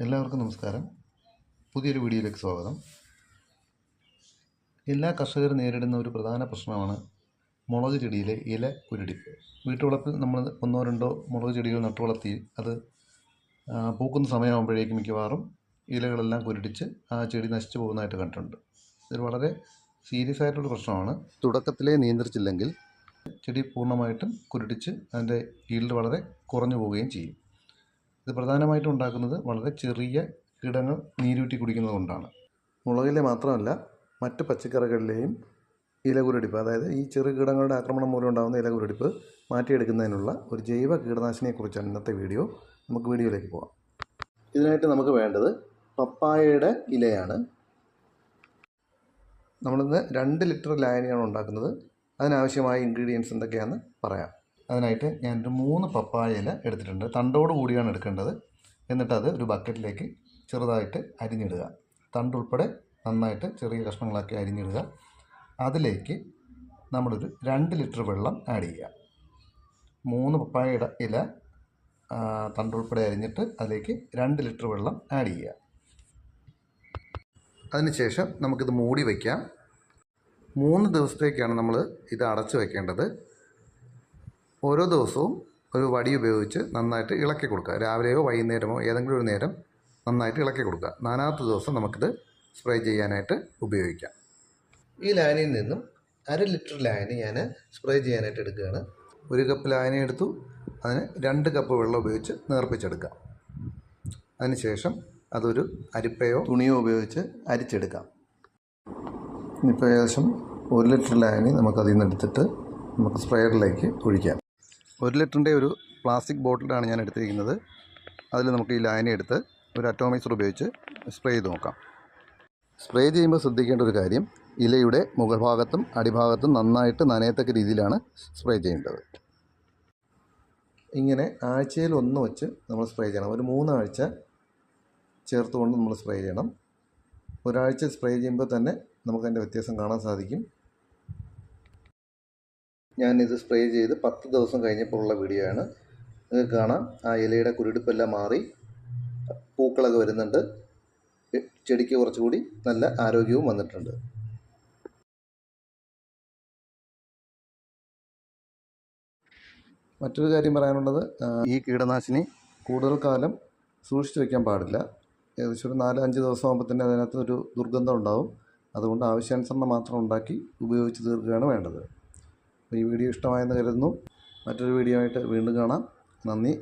എല്ലാവർക്കും നമസ്കാരം. പുതിയൊരു വീഡിയോയിലേക്ക് സ്വാഗതം. എല്ലാ കർഷകരും നേരിടുന്ന ഒരു പ്രധാന പ്രശ്നമാണ് മുളക് ചെടിയിലെ ഇല കുരുടിപ്പ്. വീട്ടുവളപ്പിൽ നമ്മൾ ഒന്നോ രണ്ടോ മുളക് ചെടികൾ നട്ടു വളർത്തി അത് പൂക്കുന്ന സമയമാകുമ്പോഴേക്കും മിക്കവാറും ഇലകളെല്ലാം കുരുടിച്ച് ആ ചെടി നശിച്ചു പോകുന്നതായിട്ട് കണ്ടിട്ടുണ്ട്. ഇത് വളരെ സീരിയസ് ആയിട്ടുള്ള പ്രശ്നമാണ്. തുടക്കത്തിലേ നിയന്ത്രിച്ചില്ലെങ്കിൽ ചെടി പൂർണ്ണമായിട്ടും കുരുടിച്ച് അതിൻ്റെ ഈൽഡ് വളരെ കുറഞ്ഞു പോവുകയും ചെയ്യും. ഇത് പ്രധാനമായിട്ടും ഉണ്ടാക്കുന്നത് വളരെ ചെറിയ കീടങ്ങൾ നീരൂറ്റി കുടിക്കുന്നത് കൊണ്ടാണ്. മുളകിലെ മാത്രമല്ല മറ്റ് പച്ചക്കറികളിലെയും ഇലകുരുടിപ്പ്, അതായത് ഈ ചെറു കീടങ്ങളുടെ ആക്രമണം മൂലം ഉണ്ടാകുന്ന ഇലകുരുടിപ്പ് മാറ്റിയെടുക്കുന്നതിനുള്ള ഒരു ജൈവ കീടനാശിനിയെക്കുറിച്ചാണ് ഇന്നത്തെ വീഡിയോ. നമുക്ക് വീഡിയോയിലേക്ക് പോകാം. ഇതിനായിട്ട് നമുക്ക് വേണ്ടത് പപ്പായയുടെ ഇലയാണ്. നമ്മളിന്ന് 2 ലിറ്റർ ലായനിയാണ് ഉണ്ടാക്കുന്നത്. അതിനാവശ്യമായ ഇൻഗ്രീഡിയൻസ് എന്തൊക്കെയാണെന്ന് പറയാം. അതിനായിട്ട് ഞാനൊരു 3 പപ്പായ ഇല എടുത്തിട്ടുണ്ട്. തണ്ടോട് കൂടിയാണ് എടുക്കേണ്ടത്. എന്നിട്ടത് ഒരു ബക്കറ്റിലേക്ക് ചെറുതായിട്ട് അരിഞ്ഞിടുക. തണ്ടുൾപ്പെടെ നന്നായിട്ട് ചെറിയ കഷ്ണങ്ങളാക്കി അരിഞ്ഞിടുക. അതിലേക്ക് നമ്മളൊരു 2 ലിറ്റർ വെള്ളം ആഡ് ചെയ്യുക. 3 പപ്പായയുടെ ഇല തണ്ടുൾപ്പെടെ അരിഞ്ഞിട്ട് അതിലേക്ക് 2 ലിറ്റർ വെള്ളം ആഡ് ചെയ്യുക. അതിനുശേഷം നമുക്കിത് മൂടി വയ്ക്കാം. 3 ദിവസത്തേക്കാണ് നമ്മൾ ഇത് അടച്ചു വയ്ക്കേണ്ടത്. ഓരോ ദിവസവും ഒരു വടി ഉപയോഗിച്ച് നന്നായിട്ട് ഇളക്കി കൊടുക്കുക. രാവിലെയോ വൈകുന്നേരമോ ഏതെങ്കിലും ഒരു നേരം നന്നായിട്ട് ഇളക്കി കൊടുക്കുക. 4ാമത്തെ ദിവസം നമുക്കിത് സ്പ്രേ ചെയ്യാനായിട്ട് ഉപയോഗിക്കാം. ഈ ലായനിയിൽ നിന്നും 1/2 ലിറ്റർ ലായനി ഞാൻ സ്പ്രേ ചെയ്യാനായിട്ട് എടുക്കുകയാണ്. 1 കപ്പ് ലായനി എടുത്തു. അതിന് 2 കപ്പ് വെള്ളം ഉപയോഗിച്ച് നേർപ്പിച്ചെടുക്കാം. അതിനുശേഷം അതൊരു അരിപ്പയോ തുണിയോ ഉപയോഗിച്ച് അരിച്ചെടുക്കാം. ഇപ്പോൾ ഏകദേശം 1 ലിറ്റർ ലായനി നമുക്കതിൽ നിന്ന് എടുത്തിട്ട് നമുക്ക് സ്പ്രേയറിലേക്ക് ഒഴിക്കാം. 1 ലിറ്ററിൻ്റെ ഒരു പ്ലാസ്റ്റിക് ബോട്ടിലാണ് ഞാൻ എടുത്തിരിക്കുന്നത്. അതിൽ നമുക്ക് ഈ ലായനി എടുത്ത് ഒരു അറ്റോമൈസർ ഉപയോഗിച്ച് സ്പ്രേ ചെയ്ത് നോക്കാം. സ്പ്രേ ചെയ്യുമ്പോൾ ശ്രദ്ധിക്കേണ്ട ഒരു കാര്യം, ഇലയുടെ മുകൾ ഭാഗത്തും അടിഭാഗത്തും നന്നായിട്ട് നനയത്തക്ക രീതിയിലാണ് സ്പ്രേ ചെയ്യേണ്ടത്. ഇങ്ങനെ ആഴ്ചയിൽ 1 വെച്ച് നമ്മൾ സ്പ്രേ ചെയ്യണം. ഒരു 3 ആഴ്ച ചേർത്തുകൊണ്ട് നമ്മൾ സ്പ്രേ ചെയ്യണം. ഒരാഴ്ച സ്പ്രേ ചെയ്യുമ്പോൾ തന്നെ നമുക്കതിൻ്റെ വ്യത്യാസം കാണാൻ സാധിക്കും. ഞാനിത് സ്പ്രേ ചെയ്ത് 10 ദിവസം കഴിഞ്ഞപ്പോൾ ഉള്ള വീഡിയോ ആണ്. നിങ്ങൾക്ക് കാണാം ആ ഇലയുടെ കുരുടിപ്പെല്ലാം മാറി പൂക്കളൊക്കെ വരുന്നുണ്ട്. ചെടിക്ക് കുറച്ചുകൂടി നല്ല ആരോഗ്യവും വന്നിട്ടുണ്ട്. മറ്റൊരു കാര്യം പറയാനുള്ളത്, ഈ കീടനാശിനി കൂടുതൽ കാലം സൂക്ഷിച്ചു വയ്ക്കാൻ പാടില്ല. ഏകദേശം ഒരു 4-5 ദിവസം ആകുമ്പോൾ തന്നെ അതിനകത്ത് ഒരു ദുർഗന്ധം ഉണ്ടാവും. അതുകൊണ്ട് ആവശ്യാനുസരണം മാത്രം ഉണ്ടാക്കി ഉപയോഗിച്ച് തീർക്കുകയാണ് വേണ്ടത്. ഈ വീഡിയോ ഇഷ്ടമായെന്ന് കരുതുന്നു. മറ്റൊരു വീഡിയോ ആയിട്ട് വീണ്ടും കാണാം. നന്ദി.